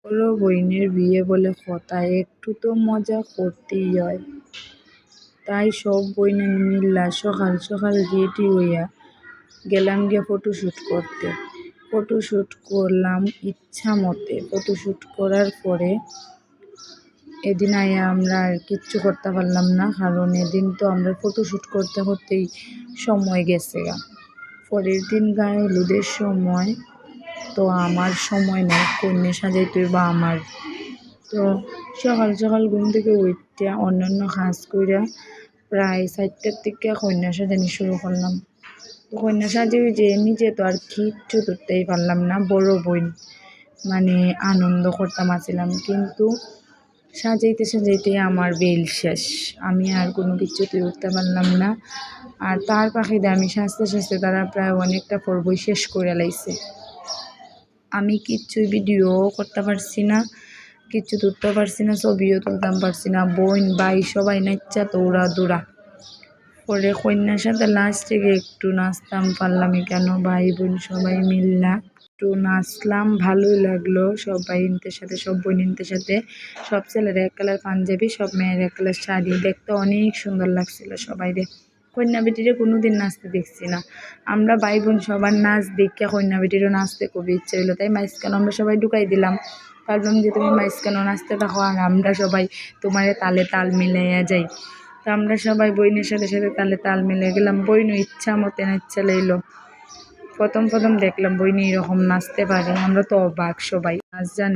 বড় বইনের বিয়ে বলে কথা, একটু তো মজা করতেই হয়। তাই সব বইনে মিল্লা সকাল সকাল রেডি হইয়া গেলাম গিয়া ফটোশ্যুট করতে। ফটোশ্যুট করলাম ইচ্ছা মতে। ফটোশ্যুট করার পরে এদিন আয়া আমরা আর কিচ্ছু করতে পারলাম না, কারণ এদিন তো আমরা ফটোশ্যুট করতে করতেই সময় গেছে গা। পরের দিন গায়ে হলুদের সময়, তো আমার সময় নেই, কন্যা সাজাইতে হইব আমার। তো সকাল সকাল ঘুম থেকে উঠতে অন্যান্য কাজ কইরা প্রায় 4টার থেকে কন্যা সাজানি শুরু করলাম। তো কন্যা সাজিয়ে যে নিজে তো আর কিচ্ছু ধরতেই পারলাম না, বড় বোন মানে আনন্দ করতাম আসছিলাম, কিন্তু সাজাইতে সাজাইতে আমার বেল শেষ, আমি আর কোনো কিছুতেই উঠতে পারলাম না। আর তার পাখিতে আমি সাজতে সাজতে তারা প্রায় অনেকটা পর্বই শেষ করে লাইছে। আমি কিচ্ছুই ভিডিও করতে পারছি না, কিচ্ছু তুলতে পারছি না, ছবিও তুলতাম পারছি না। বোন ভাই সবাই নাচা দৌড়া দৌড়া। পরে কন্যার সাথে লাস্টে গিয়ে একটু নাচতাম, পারলামই কেন, ভাই বোন সবাই মিললা একটু নাচলাম, ভালোই লাগলো। সব ভাইদের সাথে, সব বোনদের সাথে, সব ছেলেরা এক কালার পাঞ্জাবি, সব মেয়েরা এক কালার শাড়ি, দেখতে অনেক সুন্দর লাগছিল সবাই। কন্যা বেটিরে কোনোদিন নাচতে দেখছি না। আমরা ভাই বোন সবার নাচ দেখে কন্যা বেটিরও নাচতে খুবই ইচ্ছে হইলো, তাই মাঝখানে আমরা সবাই ঢুকাই দিলাম। ভাবলাম যে তুমি মাঝখানে নাচতে থাকো আর আমরা সবাই তোমার তালে তাল মিলাইয়া যাই। তো আমরা সবাই বইনের সাথে সাথে তালে তাল মিলে গেলাম। বইনও ইচ্ছা মতে নাচতে লাইলো। প্রথম দেখলাম বইনি এরকম নাচতে পারে, আমরা তো অবাক, সবাই নাচ জানে।